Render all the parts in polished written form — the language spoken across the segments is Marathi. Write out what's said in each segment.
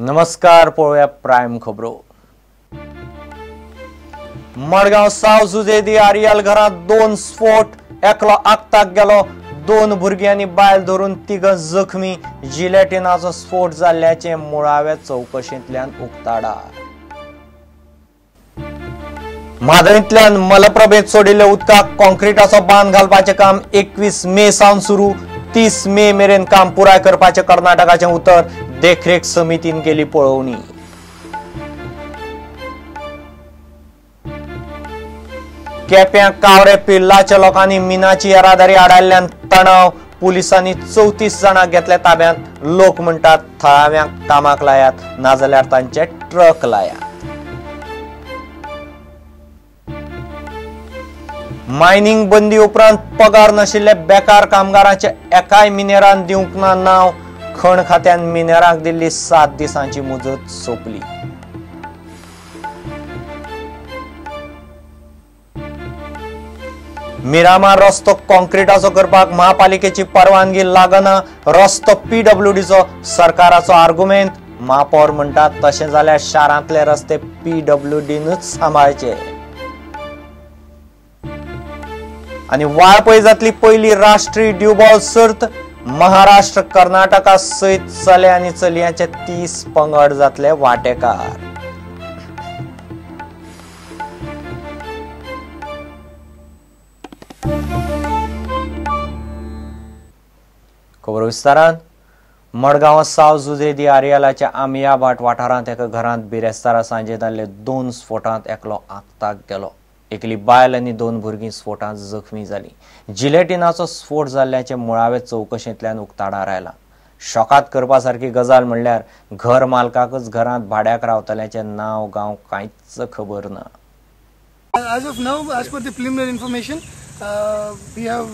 नमस्कार, पळोवया प्राइम खबरो। मडगांव साव जुजेदी आरियल घरात 2 स्फोट, एकलो आगताक गेलो, 2 भुरगीं आनी बायल धरून 3 जखमी। जिलेटिनाचो स्फोट जाल्ल्याचे मुळाव्या चौकशींतल्यान उक्ताडार। म्हादईंतल्यान मलप्रभेत सोडिल्ल्या उदकाक कॉन्क्रीटाचो बांद घालपाचें काम 21 मे सावन सुरू। 30 मे मेरेन काम पुराय करपाचें कर्नाटकाचें उतर। देखरेख समितीन केली पळोवणी। केप्यां कावरे पिल्लाच्या लोकांनी मिनाची येरादारी आडायल्ल्यान तणाव। पुलिसांनी 34 जाणांक घेतले ताब्यांत। लोक म्हणटात थळाव्यांक कामाक लायात, नाजाल्यार तांचे ट्रक लायात। मायनिंग बंदी उपरांत पगार नाशिल्ले बेकार कामगारांचे एकाय मिनेरान दिवंक ना नाव। खण खात्यान मिनेरांक दिल्ली 7 दिसांची मुजत सोंपली। मिरामार रस्तो कॉन्क्रीटाचो करपाक महापालिकेची परवानगी लागना। रस्तो पीडब्ल्यूडीचो सरकाराचो आर्ग्युमेंट। महापौर म्हणटात तशें जाल्यार शारांतले रस्ते पीडब्ल्यूडीनूच सांबाळचे। आणि वाळपय जातली पहिली राष्ट्रीय ड्यूबॉल सर्त। महाराष्ट्र कर्नाटका सयत चले आनी चलयांचे 30 पंगड जातले वांटेकार। खबर विस्तारान। मडगांव साव जुजेदी आरियालाच्या आमियाबाट वाठारांत एका घरांत बिरेस्तारा सांजे जाल्ले 2 स्फोटांत एकलो आगताक गेलो। एकली बायल आनी 2 भुरगीं स्फोटांत जखमी जाली। जिलेटिनाचो स्फोट जाल्ल्याचे मुळावे चौकशेंतल्यान उक्ताडार आयला। शॉकात करपासारकी गजाल म्हणल्यार घर मालकाकच घरांत भाड्याक रावतल्याचे नाव गांव कांयच खबर ना। As of now, as per the preliminary information, we have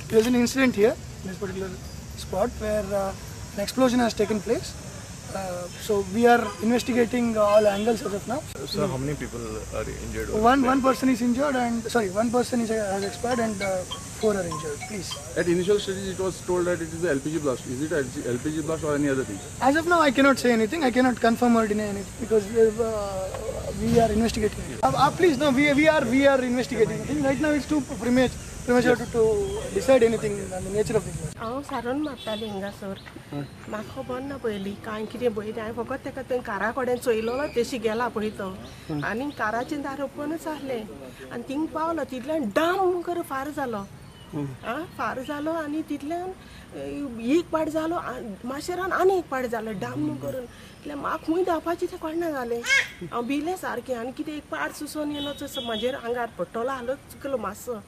there's an incident here in this particular spot where an explosion has taken place. So we are investigating all angles as of now. So how many people are injured? One person is injured and one person has expired and 4 are injured. Please. At initial stages, it was told that it is the LPG blast. Is it LPG blast or any other thing? As of now, I cannot say anything. I cannot confirm or deny anything because we are investigating. Please, no, we are investigating. I think right now it's too premature to decide anything on the nature of the blast. हांव सारून मारताली हिंगासर म्हाका खबर ना पयलीं कांय कितें पळयलें हांवें फकत ताका थंय कारा कडेन चोयलोलो तेशी गेला पळय तो आनी काराचें दार ओपनच आसलें आनी थिंग पावलो तितल्यान डाम करून फार जालो फार जालो आनी तितल्यान एक पाट जालो मातशें रावन आनी एक पाट जालो डाम करून इतलें म्हाका खूंय धांवपाचें तें कळना जालें हांव भिलें सारकें आनी कितें एक पाट सुसोन येयलो तसो म्हाजेर आंगार पडटलो आलो चुकलो मातसो।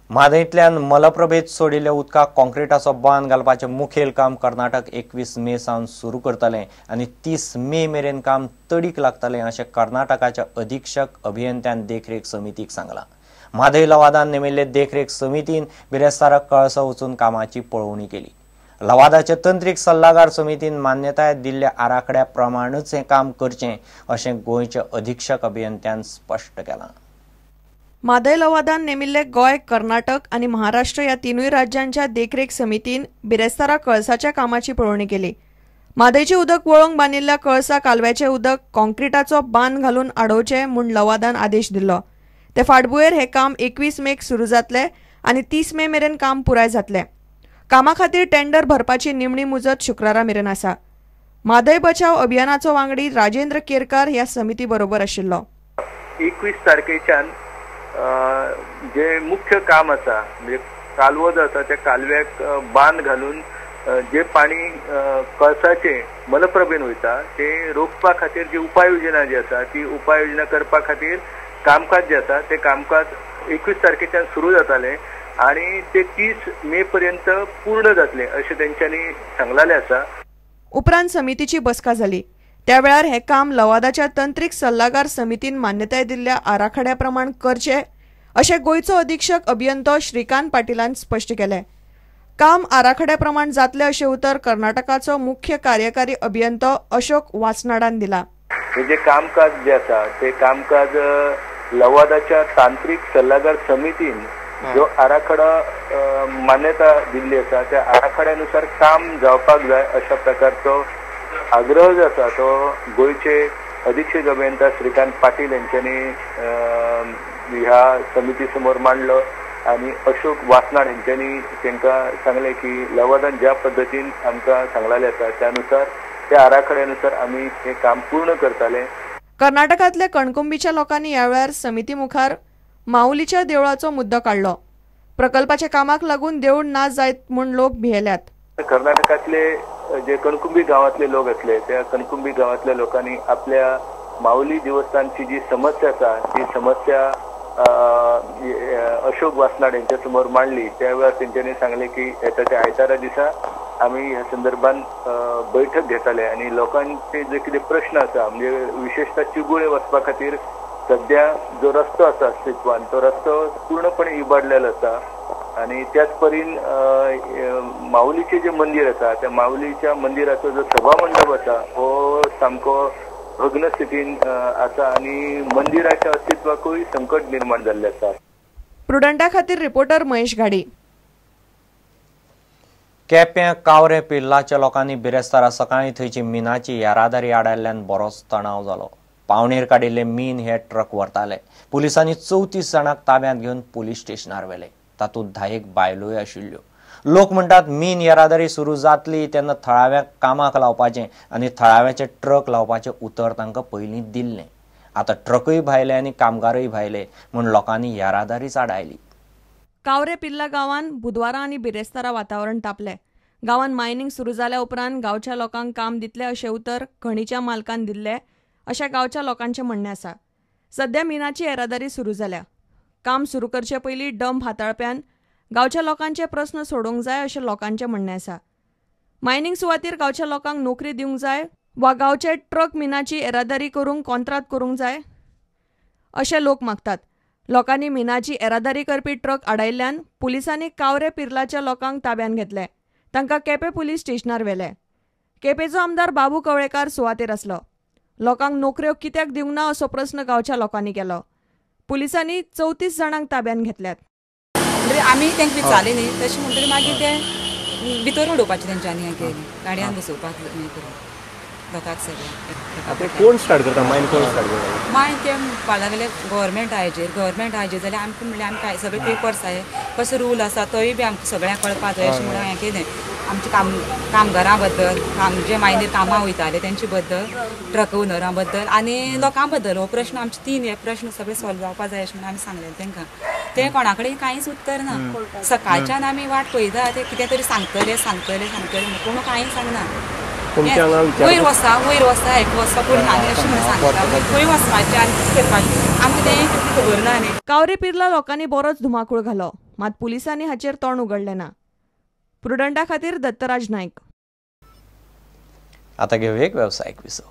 म्हादईंतल्यान मलप्रभेत सोडिल्ल्या उदकाक कॉन्क्रीटाचो बांद घालपाचें मुखेल काम कर्नाटक 21 मे सावन सुरू करतले आनी 30 मे मेरेन काम तडीक लागतलें अशें कर्नाटकाच्या अधीक्षक अभियंत्यान देखरेख समितीक सांगलां। म्हादई लवादान नेमिल्ले देखरेख समितीन बिरेस्ताराक कळसा वचून कामाची पळोवणी केली। लवादाचे तंत्रीक सल्लागार समितीन मान्यताय दिल्ल्या आराखड्या प्रमाणच हें काम करचें अशें गोंयचे अधीक्षक अभियंत्यान स्पश्ट केलां। म्हादई लवादान नेमिल्ले गोंय, कर्नाटक आनी महाराष्ट्र ह्या तिनूय राज्यांच्या देखरेख समितीन बिरेस्तारा कळसाच्या कामाची पळोवणी केली। म्हादईचें उदक वळोवंक बांदिल्ल्या कळसा कालव्याचें उदक कॉन्क्रीटाचो बांद घालून आडोवचें म्हूण लवादान आदेश दिल्लो। ते फाटभुंयेर हें काम 21 मेक सुरू जातलें आनी 30 मे मेरेन काम पुराय जातलें। कामा खातीर टेंडर भरपाची निमणी मुजत शुक्रारा मेरेन आसा। म्हादई बचाव अभियानाचो वांगडी राजेंद्र केरकार ह्या समिती बरोबर आशिल्लो। 21 तारखेच्यान जे मुख्य काम आसा म्हणजे कालवो जो आसा त्या कालव्याक बांद घालून जे पाणी कळसाचे मलप्रभेन वयता ते रोखपा खातीर जी उपाययोजना जी आसा ती उपाययोजना करपा खातीर कामकाज जे आसा ते कामकाज 21 तारखेच्यान सुरू जाताले आणि ते 30 मे पर्यंत पूर्ण जातले अशें तेंच्यांनी सांगलेलें आसा। उपरांत समितीची बसका जाली। त्या वेळार हे काम लवादाच्या तंत्रीक सल्लागार समितीन मान्यताय दिल्ल्या आराखड्या प्रमाण करचे अशें गोंयचो अधीक्षक अभियंतो श्रीकांत पाटीलान स्पश्ट केलें। काम आराखड्या प्रमाण जातले अशें उतर कर्नाटकाचो मुख्य कार्यकारी अभियंतो अशोक वासनाडान दिला। जे कामकाज जे आसा ते कामकाज लवादाच्या तांत्रिक सल्लागार समितीन जो आराखडा मान्यता दिल्ली आसा त्या आराखड्यानुसार काम जावपाक जाय अशा प्रकारचो आग्रह जो आसा तो गोयचे अधीक्षक अभियंता श्रीकांत पाटील यांच्यानी ह्या समिती समोर मांडलो आणि अशोक वासनाड यांच्यानी तांकां सांगले की लवादान ज्या पद्धतीन आमकां सांगलेले आसा त्यानुसार त्या आराखड्यानुसार आम्ही हे काम पूर्ण करताले. कर्नाटकातल्या कणकुंबीच्या लोकांनी यावेळार समिती मुखार माऊलीच्या देवळाचो मुद्दो काढलो. प्रकल्पाच्या कामाक लागून देऊळ नाश जायत म्हूण लोक भियेल्यात. कर्नाटकातले जे कणकुंबी गावातले लोक असले त्या कणकुंबी गावातल्या लोकांनी आपल्या माऊली देवस्थानची जी समस्या आसा ती समस्या अशोक वासनाड यांच्या समोर मांडली. त्यावेळेस त्यांच्यानी सांगले की येत्या आयतारा दिसा आम्ही ह्या संदर्भात बैठक घेताले आणि लोकांचे जे कितें प्रश्न आसा म्हणजे विशेषतः चिगुळे वचपा खातीर सध्या जो रस्तो आसा अस्तित्वान तो रस्तो पूर्णपणे इबाडलेलो आसा आणि त्याच परीन माऊलीचे जे मंदिर आसा त्या माऊलीच्या मंदिराचो जो सभा मंडप आसा हो सामको भग्न स्थितीन आसा आणि मंदिराच्या अस्तित्वाकूय संकट निर्माण जाल्ले आसा. प्रुडंटा खातीर रिपोर्टर महेश घाडी. केप्यां कावरे पिल्लाच्या लोकांनी बिरेस्तारा सकाळी थंयची मिनाची येरादारी आडायल्ल्यान बरोच तणाव जालो. पावणेर काडिल्ले मीन हे ट्रक व्हरताले. पुलिसांनी 34 जाणांक ताब्यांत घेवन पुलीस स्टेशनार व्हेले. तातूंत 10 बायलोय आशिल्ल्यो. लोक म्हणटात मीन येरादारी सुरू जातली तेन्ना थळाव्याक कामाक लावपाचें आनी थळाव्याचे ट्रक लावपाचें उतर तांकां पयलीं दिल्लें. आतां ट्रकय भायले आनी कामगारय भायले म्हूण लोकांनी येरादारीच आडायली. कावरे पिल्ला गांवांत बुधवारा आनी बिरेस्तारा वातावरण तापलें. गांवांत मायनिंग सुरू जाल्या उपरांत गांवच्या लोकांक काम दितले अशें उतर खणीच्या मालकान दिल्लें अशें गांवच्या लोकांचें म्हणणें आसा. सध्या मिनाची येरादारी सुरू जाल्या. काम सुरू करचे पयलीं डंप हाताळप्यान गांवच्या लोकांचे प्रस्न सोडोवंक जाय अशें लोकांचें म्हणणें आसा. मायनिंग सुवातेर गांवच्या लोकांक नोकरी दिवंक जाय वा गांवचे ट्रक मिनाची येरादारी करूंक कॉन्ट्राक्ट करूंक जाय अशें लोक मागतात. लोकांनी मिनाची येरादारी करपी ट्रक आडायल्ल्यान पुलिसांनी कावरे पिर्लाच्या लोकांक ताब्यात घेतले. तांकां केपें पुलीस स्टेशनार व्हेले. केपेंचो आमदार बाबू कवळेकार सुवातेर आसलो. लोकांक नोकऱ्यो कित्याक दिवंक ना असो प्रस्न गांवच्या लोकांनी केलो. पुलिसांनी 34 जाणांक ताब्यात घेतल्यात. आमी तांकां विचारलें न्ही तशें म्हणटकीर मागीर ते भितर उडोवपाचें तेंच्यांनी हें केलें गाडयांत बसोवपाक हें करून लोकांक सगळें. कोण स्टार्ट करता मायन कोण स्टार्ट करता मायन तें फाल्यां गेले गव्हर्मेंट हाजेर जाल्यार आमकां म्हणलें आमी काय सगळे पेपर्स आहे कसो रूल आसा तोय बी आमकां सगळ्यांक कळपा जाय अशें म्हणून हांवें केलें. आमच्या कामगारां बद्दल जे मायनीर कामां वयताले तेंचे बद्दल ट्रक ओनरां बद्दल आनी लोकां बद्दल हो प्रश्न आमचे 3 हे प्रश्न सगळे सॉल्व जावपा जाय अशें म्हणून आमी सांगलें तांकां. ते कोणा कडेन कांयच उत्तर ना. सकाळच्यान आमी वाट पळयता ते कितें तरी सांगतले कोण कांय सांगना. वयर वसा एक वसा पूण आनी अशें म्हणून सांगता खंय वचपाचें आनी कितें करपाचें आमकां तें खबर ना. न्ही कावरे पिर्ला लोकांनी बरोच धुमाकूळ घालो. मात पुलिसांनी हाचेर तोंड उगडलें ना. प्रुडंटा खातीर दत्तराज नायक. आता घेऊ एक व्यावसायिक विसव.